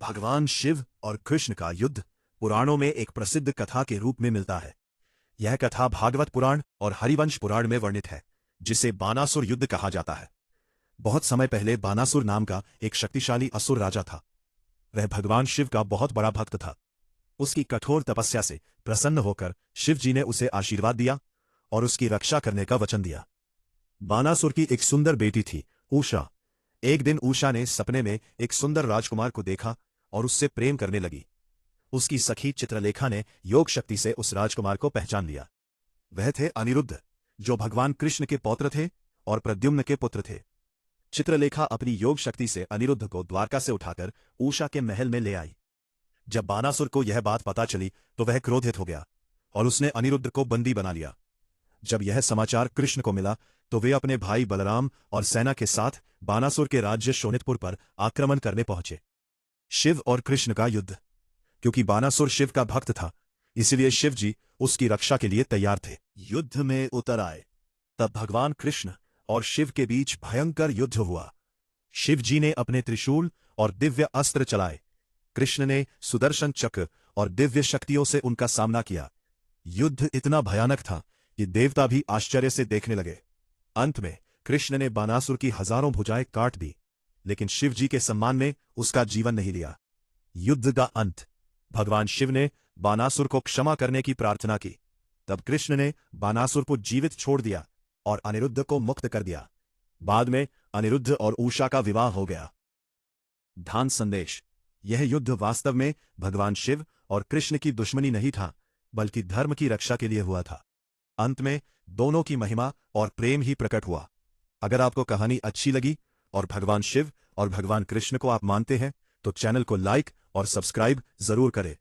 भगवान शिव और कृष्ण का युद्ध पुराणों में एक प्रसिद्ध कथा के रूप में मिलता है। यह कथा भागवत पुराण और हरिवंश पुराण में वर्णित है, जिसे बानासुर युद्ध कहा जाता है। बहुत समय पहले बानासुर नाम का एक शक्तिशाली असुर राजा था। वह भगवान शिव का बहुत बड़ा भक्त था। उसकी कठोर तपस्या से प्रसन्न होकर शिव जी ने उसे आशीर्वाद दिया और उसकी रक्षा करने का वचन दिया। बानासुर की एक सुंदर बेटी थी, उषा। एक दिन उषा ने सपने में एक सुंदर राजकुमार को देखा और उससे प्रेम करने लगी। उसकी सखी चित्रलेखा ने योग शक्ति से उस राजकुमार को पहचान लिया। वह थे अनिरुद्ध, जो भगवान कृष्ण के पौत्र थे और प्रद्युम्न के पुत्र थे। चित्रलेखा अपनी योग शक्ति से अनिरुद्ध को द्वारका से उठाकर उषा के महल में ले आई। जब बानासुर को यह बात पता चली तो वह क्रोधित हो गया और उसने अनिरुद्ध को बंदी बना लिया। जब यह समाचार कृष्ण को मिला तो वे अपने भाई बलराम और सेना के साथ बानासुर के राज्य शोणितपुर पर आक्रमण करने पहुंचे। शिव और कृष्ण का युद्ध। क्योंकि बानासुर शिव का भक्त था, इसलिए शिव जी उसकी रक्षा के लिए तैयार थे। युद्ध में उतर आए। तब भगवान कृष्ण और शिव के बीच भयंकर युद्ध हुआ। शिव जी ने अपने त्रिशूल और दिव्य अस्त्र चलाए। कृष्ण ने सुदर्शन चक्र और दिव्य शक्तियों से उनका सामना किया। युद्ध इतना भयानक था कि देवता भी आश्चर्य से देखने लगे। अंत में कृष्ण ने बानासुर की हजारों भुजाएं काट दी, लेकिन शिव जी के सम्मान में उसका जीवन नहीं लिया। युद्ध का अंत। भगवान शिव ने बानासुर को क्षमा करने की प्रार्थना की। तब कृष्ण ने बानासुर को जीवित छोड़ दिया और अनिरुद्ध को मुक्त कर दिया। बाद में अनिरुद्ध और उषा का विवाह हो गया। ध्यान संदेश। यह युद्ध वास्तव में भगवान शिव और कृष्ण की दुश्मनी नहीं था, बल्कि धर्म की रक्षा के लिए हुआ था। अंत में दोनों की महिमा और प्रेम ही प्रकट हुआ। अगर आपको कहानी अच्छी लगी और भगवान शिव और भगवान कृष्ण को आप मानते हैं तो चैनल को लाइक और सब्सक्राइब जरूर करें।